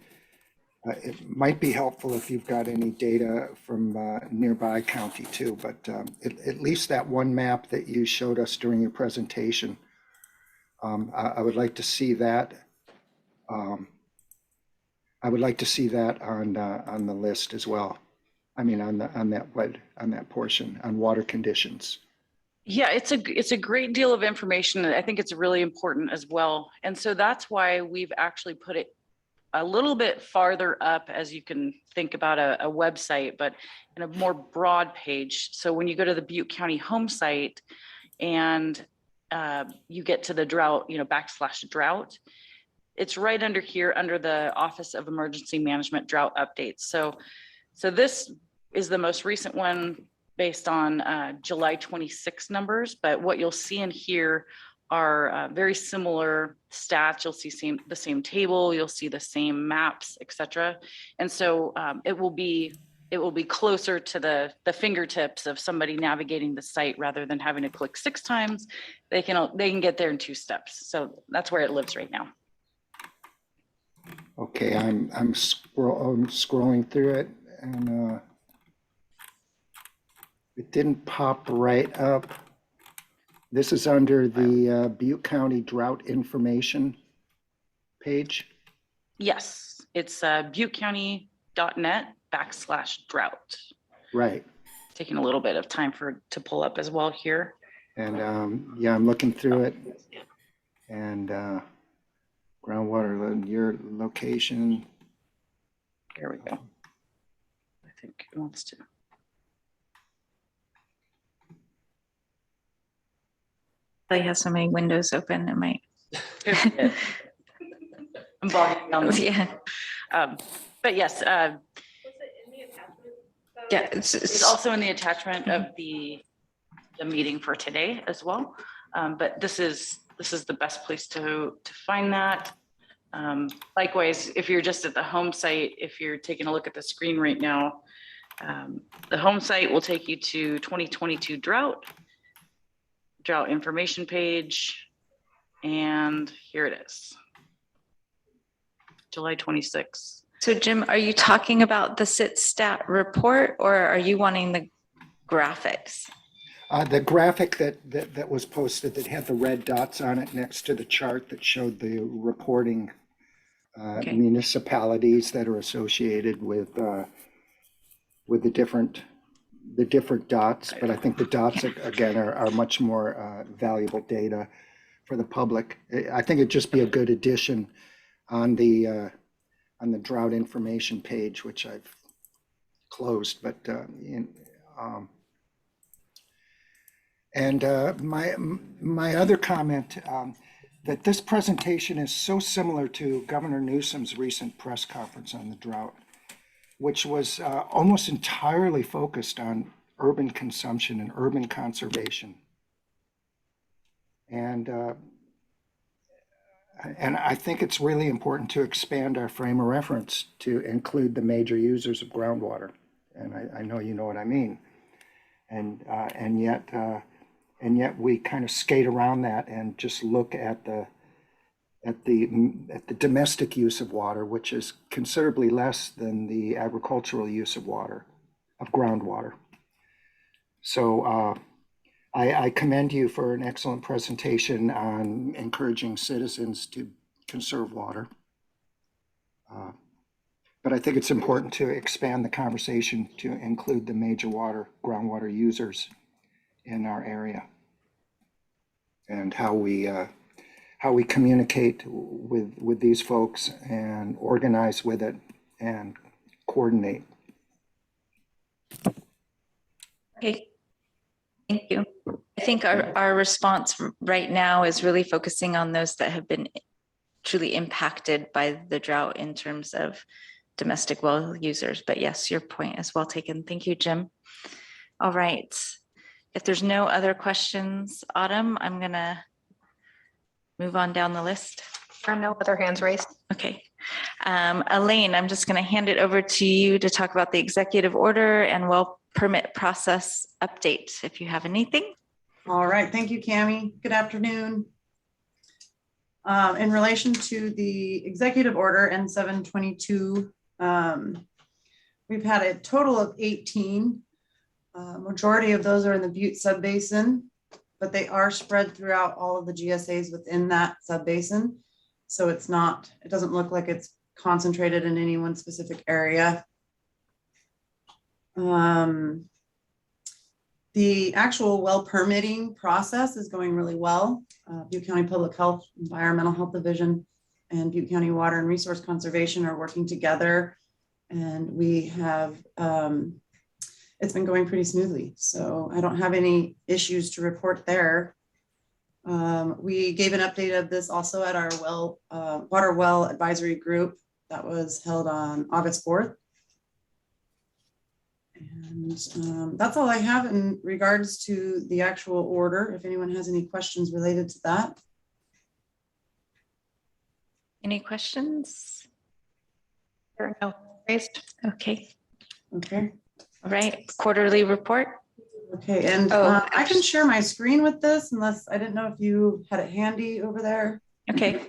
It might be helpful if you've got any data from nearby county too, but at least that one map that you showed us during your presentation, I would like to see that. I would like to see that on the list as well. I mean, on that portion on water conditions. Yeah, it's a great deal of information. I think it's really important as well. And so that's why we've actually put it a little bit farther up, as you can think about a website, but in a more broad page. So when you go to the Butte County home site and you get to the drought, /drought, it's right under here under the Office of Emergency Management Drought Updates. So this is the most recent one based on July 26 numbers, but what you'll see in here are very similar stats. You'll see the same table, you'll see the same maps, etc. And so it will be closer to the fingertips of somebody navigating the site rather than having to click 6 times. They can get there in 2 steps. So that's where it lives right now. Okay, I'm scrolling through it, and it didn't pop right up. This is under the Butte County Drought Information page. Yes, it's buttecounty.net/drought. Right. Taking a little bit of time to pull up as well here. And yeah, I'm looking through it, and groundwater, your location. There we go. I think it wants to. I have so many windows open, it might. I'm bogging down this. Yeah. But yes, Yeah. it's also in the attachment of the meeting for today as well. But this is the best place to find that. Likewise, if you're just at the home site, if you're taking a look at the screen right now, the home site will take you to 2022 drought information page. And here it is. July 26. So Jim, are you talking about the sit stat report or are you wanting the graphics? The graphic that was posted that had the red dots on it next to the chart that showed the reporting Okay. municipalities that are associated with the different dots, but I think the dots again are much more valuable data for the public. I think it'd just be a good addition on the drought information page, which I've closed, but my other comment, that this presentation is so similar to Governor Newsom's recent press conference on the drought, which was almost entirely focused on urban consumption and urban conservation. And I think it's really important to expand our frame of reference to include the major users of groundwater. And I know you know what I mean. And yet we kind of skate around that and just look at the domestic use of water, which is considerably less than the agricultural use of water, of groundwater. So I commend you for an excellent presentation on encouraging citizens to conserve water. But I think it's important to expand the conversation to include the major groundwater users in our area. And how we communicate with these folks and organize with it and coordinate. Okay, thank you. I think our response right now is really focusing on those that have been truly impacted by the drought in terms of domestic well users. But yes, your point is well taken. Thank you, Jim. All right. If there's no other questions, Autumn, I'm gonna move on down the list. There are no other hands raised. Okay. Elaine, I'm just gonna hand it over to you to talk about the executive order and well permit process update, if you have anything. All right, thank you, Cami. Good afternoon. In relation to the executive order N722, we've had a total of 18. Majority of those are in the Butte subbasin, but they are spread throughout all of the GSAs within that subbasin. So it doesn't look like it's concentrated in any one specific area. The actual well permitting process is going really well. Butte County Public Health, Environmental Health Division, and Butte County Water and Resource Conservation are working together. And we have, it's been going pretty smoothly. So I don't have any issues to report there. We gave an update of this also at our water well advisory group that was held on August 4th. And that's all I have in regards to the actual order. If anyone has any questions related to that. Any questions? There are no raised. Okay. Okay. All right. Quarterly report. Okay. And I can share my screen with this unless I didn't know if you had it handy over there. Okay.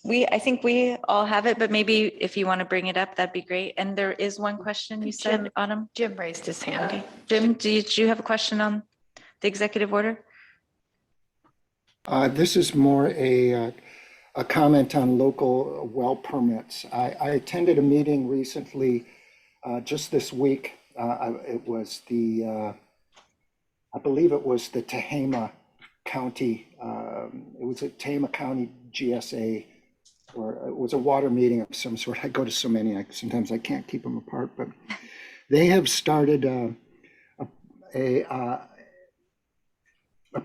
I think we all have it, but maybe if you want to bring it up, that'd be great. And there is one question you said, Jim. Autumn. Jim raised his hand. Okay. Jim, did you have a question on the executive order? This is more a comment on local well permits. I attended a meeting recently, just this week. It was I believe it was the Tehama County, it was a Tehama County GSA, or it was a water meeting of some sort. I go to so many, sometimes I can't keep them apart, but they have started a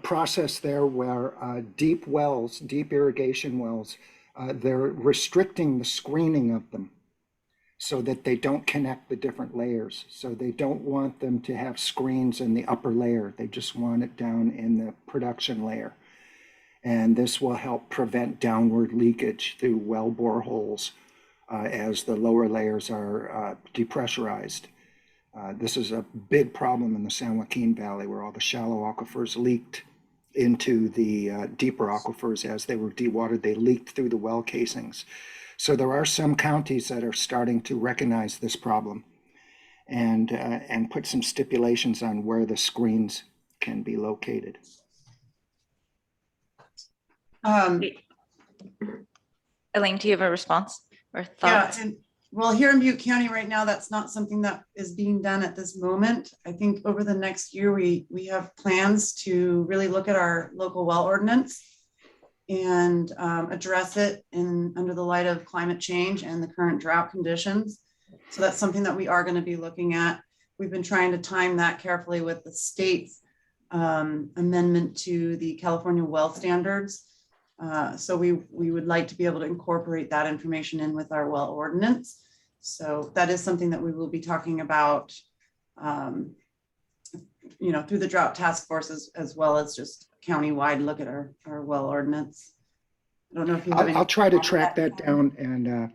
process there where deep wells, deep irrigation wells, they're restricting the screening of them so that they don't connect the different layers. So they don't want them to have screens in the upper layer. They just want it down in the production layer. And this will help prevent downward leakage through well boreholes as the lower layers are depressurized. This is a big problem in the San Joaquin Valley where all the shallow aquifers leaked into the deeper aquifers as they were dewatered. They leaked through the well casings. So there are some counties that are starting to recognize this problem and put some stipulations on where the screens can be located. Elaine, do you have a response or Yeah, thoughts? and well, here in Butte County right now, that's not something that is being done at this moment. I think over the next year, we have plans to really look at our local well ordinance and address it under the light of climate change and the current drought conditions. So that's something that we are going to be looking at. We've been trying to time that carefully with the state's amendment to the California well standards. So we would like to be able to incorporate that information in with our well ordinance. So that is something that we will be talking about, through the drought task force as well as just countywide look at our well ordinance. I don't know if you have any. I'll try to track that down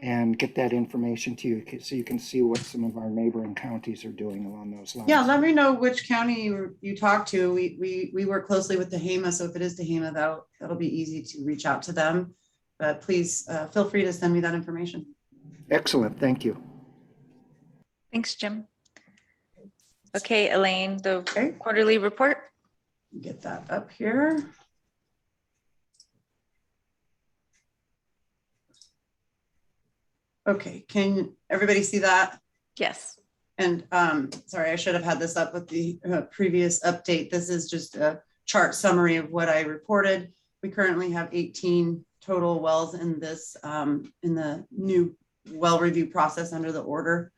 and get that information to you so you can see what some of our neighboring counties are doing along those lines. Yeah, let me know which county you talk to. We work closely with Tehama, so if it is Tehama, that'll be easy to reach out to them. But please feel free to send me that information. Excellent, thank you. Thanks, Jim. Okay, Elaine, the quarterly report. Get that up here. Okay, can everybody see that? Yes. And sorry, I should have had this up with the previous update. This is just a chart summary of what I reported. We currently have 18 total wells in this, in the new well review process under the order.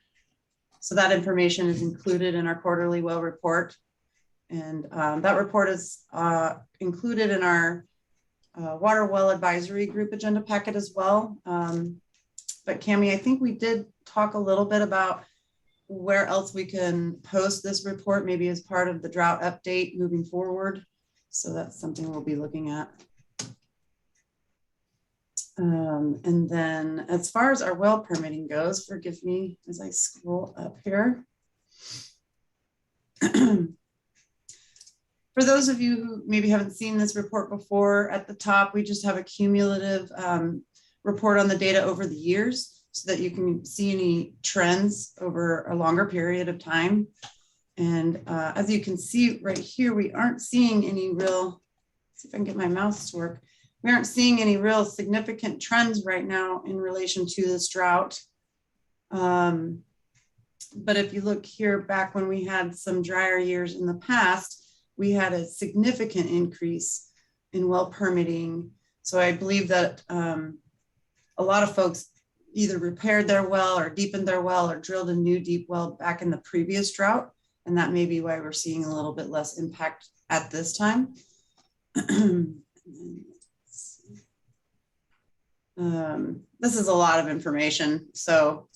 So that information is included in our quarterly well report. And that report is included in our water well advisory group agenda packet as well. But Cami, I think we did talk a little bit about where else we can post this report, maybe as part of the drought update moving forward. So that's something we'll be looking at. And then as far as our well permitting goes, forgive me as I scroll up here. For those of you who maybe haven't seen this report before, at the top, we just have a cumulative report on the data over the years so that you can see any trends over a longer period of time. And as you can see right here, we aren't seeing any real, let's see if I can get my mouse to work. We aren't seeing any real significant trends right now in relation to this drought. But if you look here back when we had some drier years in the past, we had a significant increase in well permitting. So I believe that a lot of folks either repaired their well or deepened their well or drilled a new deep well back in the previous drought. And that may be why we're seeing a little bit less impact at this time. This is a lot of information. So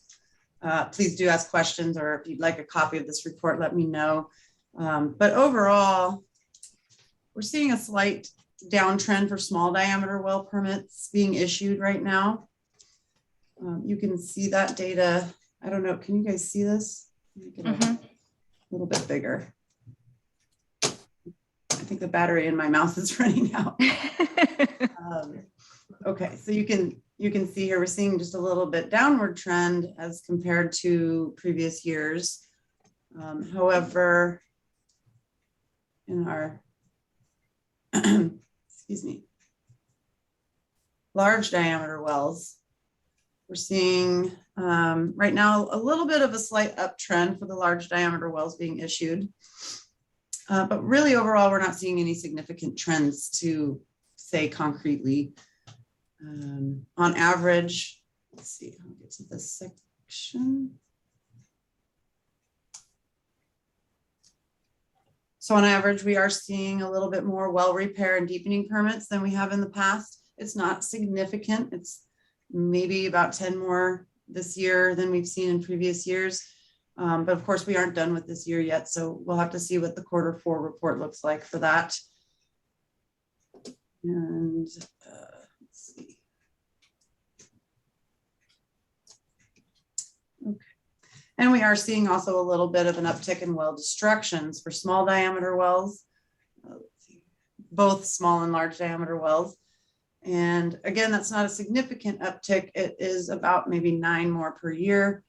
please do ask questions, or if you'd like a copy of this report, let me know. But overall, we're seeing a slight downtrend for small diameter well permits being issued right now. You can see that data. I don't know, can you guys see this? Get a little bit bigger. I think the battery in my mouse is running out. Okay, so you can see here, we're seeing just a little bit downward trend as compared to previous years. However, in our, excuse me, large diameter wells, we're seeing right now a little bit of a slight uptrend for the large diameter wells being issued. But really overall, we're not seeing any significant trends to say concretely. On average, let's see, I'll get to this section. So on average, we are seeing a little bit more well repair and deepening permits than we have in the past. It's not significant. It's maybe about 10 more this year than we've seen in previous years. But of course, we aren't done with this year yet. So we'll have to see what the quarter 4 report looks like for that. And let's see. Okay. And we are seeing also a little bit of an uptick in well destructions for small diameter wells, both small and large diameter wells. And again, that's not a significant uptick. It is about maybe 9 more per year.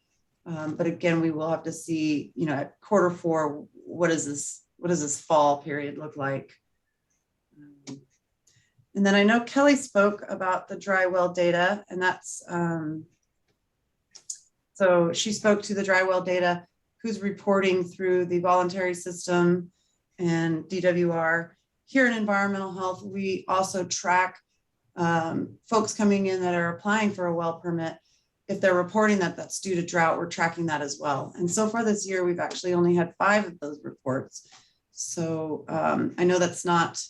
But again, we will have to see, you know, at quarter 4, what does this fall period look like? And then I know Kelly spoke about the dry well data, and that's, so she spoke to the dry well data, who's reporting through the voluntary system and DWR. Here in environmental health, we also track folks coming in that are applying for a well permit. If they're reporting that that's due to drought, we're tracking that as well. And so far this year, we've actually only had 5 of those reports. So I know that's not,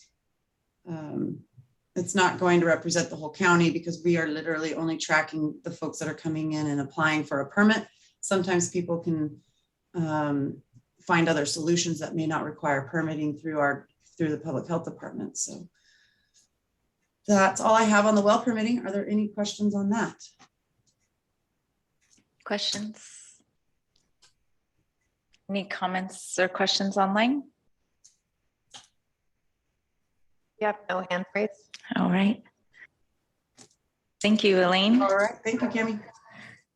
it's not going to represent the whole county, because we are literally only tracking the folks that are coming in and applying for a permit. Sometimes people can find other solutions that may not require permitting through the public health department. So that's all I have on the well permitting. Are there any questions on that? Questions? Any comments or questions online? Yep, no hand raised. All right. Thank you, Elaine. All right, thank you, Cami.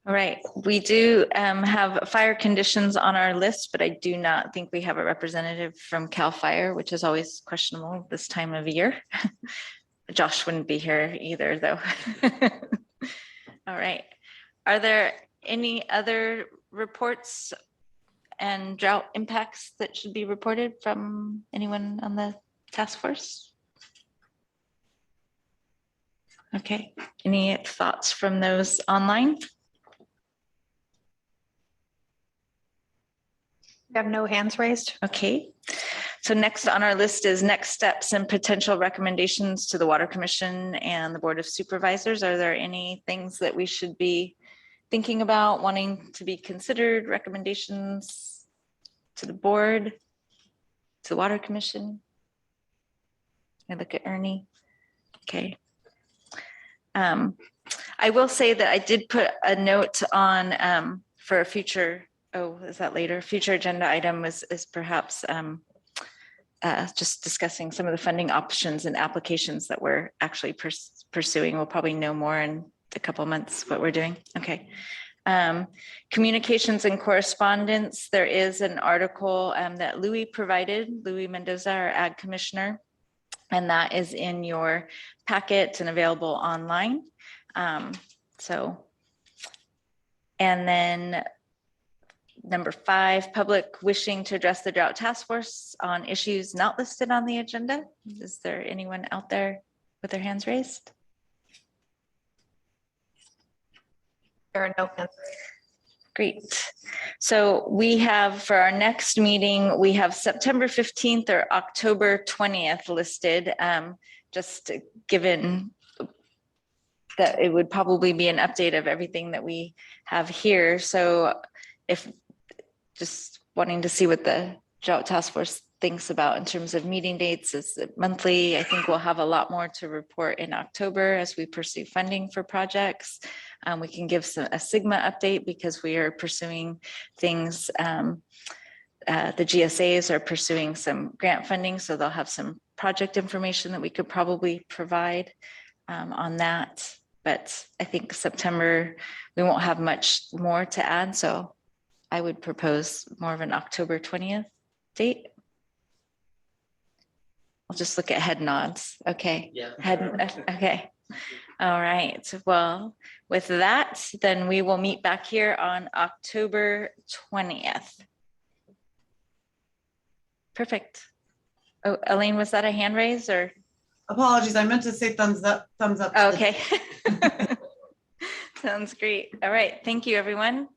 All right, we do have fire conditions on our list, but I do not think we have a representative from CAL FIRE, which is always questionable this time of year. Josh wouldn't be here either, though. All right, are there any other reports and drought impacts that should be reported from anyone on the task force? Okay, any thoughts from those online? We have no hands raised. Okay, so next on our list is next steps and potential recommendations to the Water Commission and the Board of Supervisors. Are there any things that we should be thinking about, wanting to be considered, recommendations to the board, to the Water Commission? I look at Ernie. Okay. I will say that I did put a note on for a future, oh, is that later? Future agenda item is perhaps just discussing some of the funding options and applications that we're actually pursuing. We'll probably know more in a couple of months what we're doing. Okay. Communications and correspondence. There is an article that Louis provided, Louis Mendoza, our Ag Commissioner, and that is in your packet and available online. And then number 5, public wishing to address the Drought Task Force on issues not listed on the agenda. Is there anyone out there with their hands raised? There are no hands. Great. So we have for our next meeting, we have September 15th or October 20th listed, just given that it would probably be an update of everything that we have here. So if just wanting to see what the Drought Task Force thinks about in terms of meeting dates, is it monthly? I think we'll have a lot more to report in October as we pursue funding for projects. We can give a Sigma update because we are pursuing things. The GSAs are pursuing some grant funding, so they'll have some project information that we could probably provide on that. But I think September, we won't have much more to add. So I would propose more of an October 20th date. I'll just look at head nods. Okay. Yeah. Okay. All right. Well, with that, then we will meet back here on October 20th. Perfect. Oh, Elaine, was that a hand raise or? Apologies, I meant to say thumbs up. Okay. Sounds great. All right. Thank you, everyone.